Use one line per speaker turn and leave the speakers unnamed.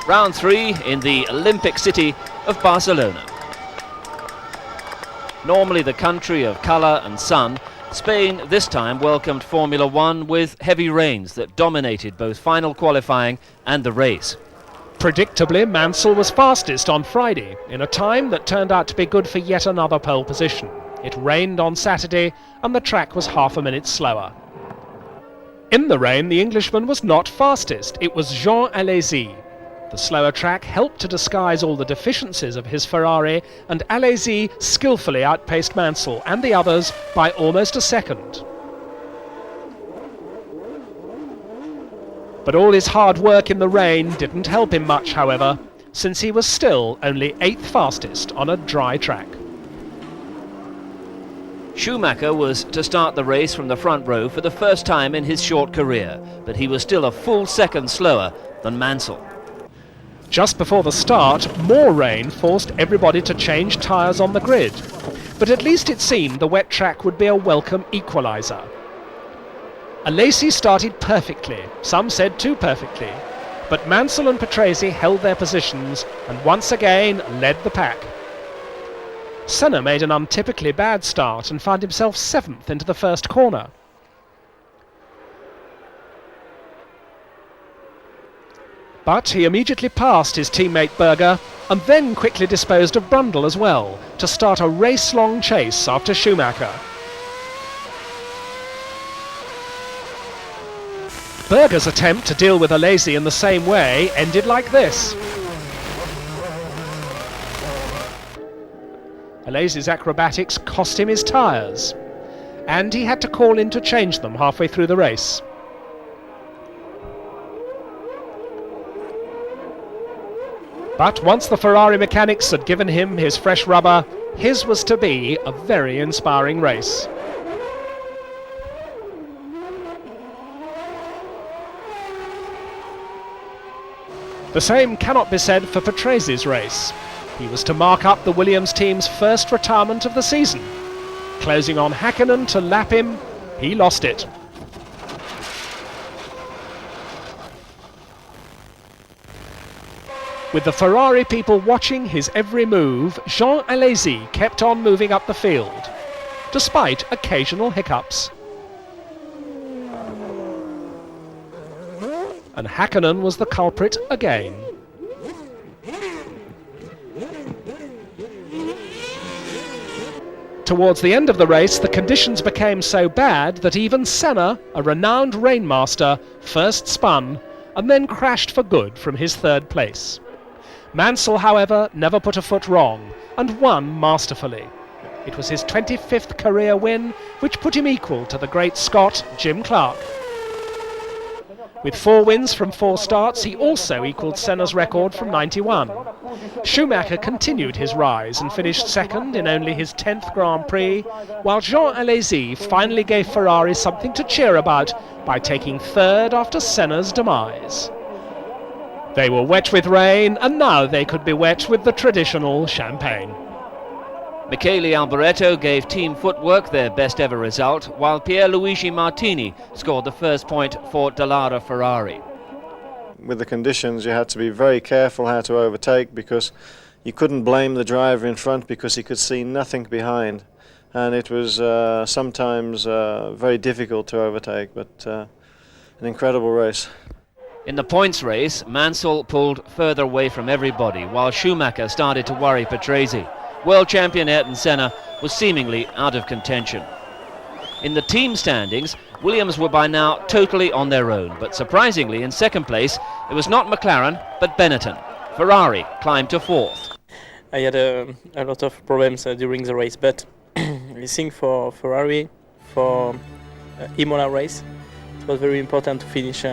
Round 3 in the Olympic city of Barcelona. Normally the country of colour and sun, Spain this time welcomed Formula One with heavy rains that dominated both final qualifying and the race.
Predictably, Mansell was fastest on Friday, in a time that turned out to be good for yet another pole position. It rained on Saturday, and the track was half a minute slower. In the rain, the Englishman was not fastest. It was Jean Alesi. The slower track helped to disguise all the deficiencies of his Ferrari, and Alesi skillfully outpaced Mansell and the others by almost a second. But all his hard work in the rain didn't help him much, however, since he was still only 8th fastest on a dry track.
Schumacher was to start the race from the front row for the first time in his short career, but he was still a full second slower than Mansell.
Just before the start, more rain forced everybody to change tyres on the grid. But at least it seemed the wet track would be a welcome equaliser. Alesi started perfectly, some said too perfectly, but Mansell and Patrese held their positions and once again led the pack. Senna made an untypically bad start and found himself 7th into the first corner. But he immediately passed his teammate Berger and then quickly disposed of Brundle as well to start a race-long chase after Schumacher. Berger's attempt to deal with Alesi in the same way ended like this. Alesi's acrobatics cost him his tyres, and he had to call in to change them halfway through the race. But once the Ferrari mechanics had given him his fresh rubber, his was to be a very inspiring race. The same cannot be said for Patrese's race. He was to mark up the Williams team's first retirement of the season. Closing on Hakkinen to lap him, he lost it. With the Ferrari people watching his every move, Jean Alesi kept on moving up the field, despite occasional hiccups. And Hakkinen was the culprit again. Towards the end of the race, the conditions became so bad that even Senna, a renowned rainmaster, first spun and then crashed for good from his 3rd place. Mansell, however, never put a foot wrong and won masterfully. It was his 25th career win, which put him equal to the great Scot Jim Clark. With 4 wins from 4 starts, he also equalled Senna's record from '91. Schumacher continued his rise and finished 2nd in only his 10th Grand Prix, while Jean Alesi finally gave Ferrari something to cheer about by taking 3rd after Senna's demise. They were wet with rain, and now they could be wet with the traditional champagne.
Michele Alboreto gave Team Footwork their best ever result, while Pierluigi Martini scored the first point for Dallara Ferrari.
With the conditions, you had to be very careful how to overtake, because you couldn't blame the driver in front because he could see nothing behind, and it was sometimes very difficult to overtake, but an incredible race.
In the points race, Mansell pulled further away from everybody, while Schumacher started to worry Patrese. World champion Ayrton Senna was seemingly out of contention. In the team standings, Williams were by now totally on their own, but surprisingly in 2nd place it was not McLaren but Benetton. Ferrari climbed to 4th.
I had a lot of problems during the race, but I think for Ferrari, for Imola race, it was very important to finish